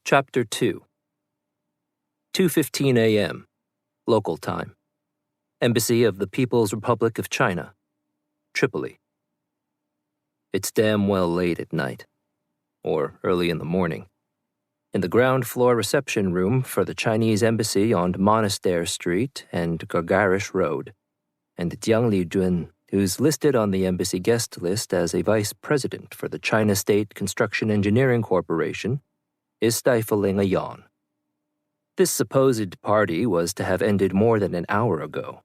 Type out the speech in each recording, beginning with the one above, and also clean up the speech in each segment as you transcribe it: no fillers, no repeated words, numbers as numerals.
Chapter 2 2:15 a.m. Local time. Embassy of the People's Republic of China, Tripoli. It's damn well late at night, or early in the morning. In the ground floor reception room for the Chinese embassy on Monastery Street and Gargarish Road, and Jiang Lijun, who's listed on the embassy guest list as a vice president for the China State Construction Engineering Corporation, is stifling a yawn. This supposed party was to have ended more than an hour ago,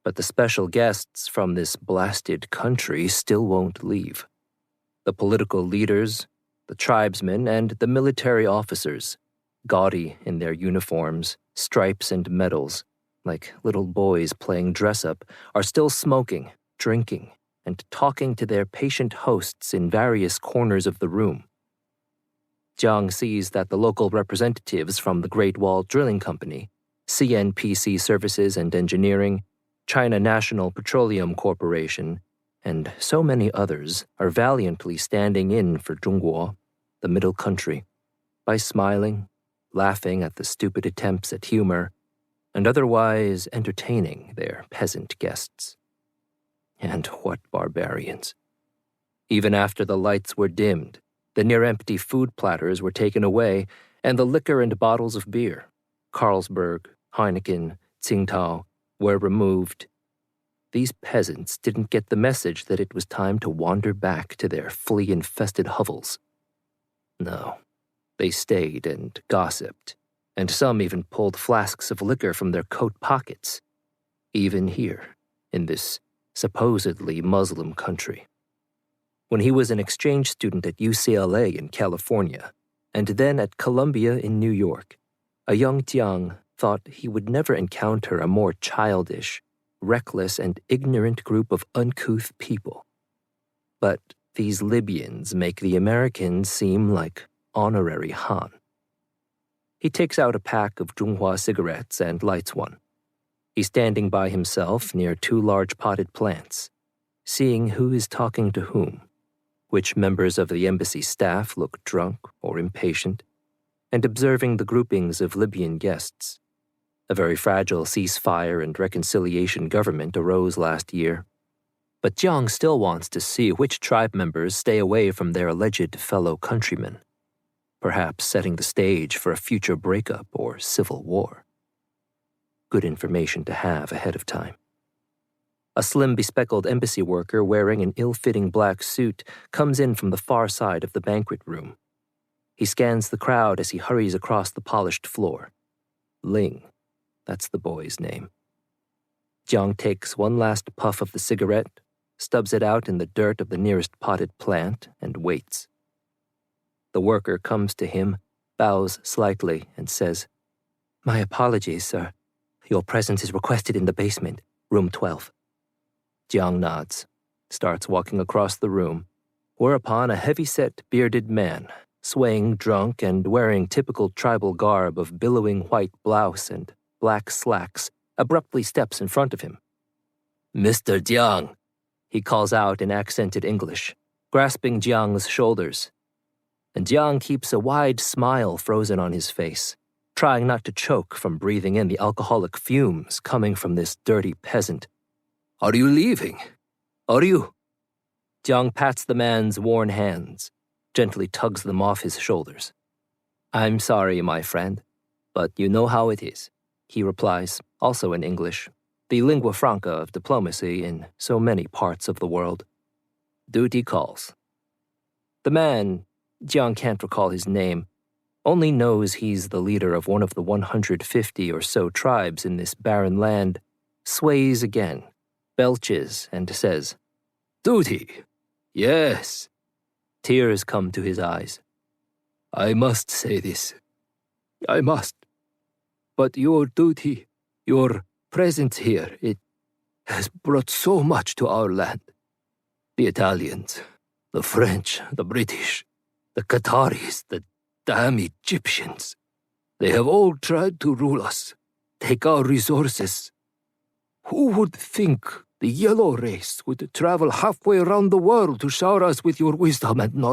but the special guests from this blasted country still won't leave. The political leaders, the tribesmen, and the military officers, gaudy in their uniforms, stripes, and medals, like little boys playing dress-up, are still smoking, drinking, and talking to their patient hosts in various corners of the room. Jiang sees that the local representatives from the Great Wall Drilling Company, CNPC Services and Engineering, China National Petroleum Corporation, and so many others are valiantly standing in for Zhongguo, the middle country, by smiling, laughing at the stupid attempts at humor, and otherwise entertaining their peasant guests. And what barbarians. Even after the lights were dimmed, the near-empty food platters were taken away, and the liquor and bottles of beer, Carlsberg, Heineken, Tsingtao, were removed. These peasants didn't get the message that it was time to wander back to their flea-infested hovels. No, they stayed and gossiped, and some even pulled flasks of liquor from their coat pockets, even here, in this supposedly Muslim country. When he was an exchange student at UCLA in California, and then at Columbia in New York, a young Jiang thought he would never encounter a more childish, reckless, and ignorant group of uncouth people. But these Libyans make the Americans seem like honorary Han. He takes out a pack of Zhonghua cigarettes and lights one. He's standing by himself near two large potted plants, seeing who is talking to whom, which members of the embassy staff look drunk or impatient, and observing the groupings of Libyan guests. A very fragile ceasefire and reconciliation government arose last year, but Jiang still wants to see which tribe members stay away from their alleged fellow countrymen, perhaps setting the stage for a future breakup or civil war. Good information to have ahead of time. A slim, bespectacled embassy worker wearing an ill-fitting black suit comes in from the far side of the banquet room. He scans the crowd as he hurries across the polished floor. Ling, that's the boy's name. Jiang takes one last puff of the cigarette, stubs it out in the dirt of the nearest potted plant, and waits. The worker comes to him, bows slightly, and says, "My apologies, sir. Your presence is requested in the basement, room 12. Jiang nods, starts walking across the room, whereupon a heavy-set, bearded man, swaying drunk and wearing typical tribal garb of billowing white blouse and black slacks, abruptly steps in front of him. "Mr. Jiang," he calls out in accented English, grasping Jiang's shoulders. And Jiang keeps a wide smile frozen on his face, trying not to choke from breathing in the alcoholic fumes coming from this dirty peasant. "Are you leaving? Are you?" Jiang pats the man's worn hands, gently tugs them off his shoulders. "I'm sorry, my friend, but you know how it is," he replies, also in English, the lingua franca of diplomacy in so many parts of the world. "Duty calls." The man, Jiang can't recall his name, only knows he's the leader of one of the 150 or so tribes in this barren land, sways again, belches, and says, "Duty? Yes." Tears come to his eyes. "I must say this. I must. But your duty, your presence here, it has brought so much to our land. The Italians, the French, the British, the Qataris, the damn Egyptians. They have all tried to rule us, take our resources. Who would think the yellow race would travel halfway around the world to shower us with your wisdom and knowledge?"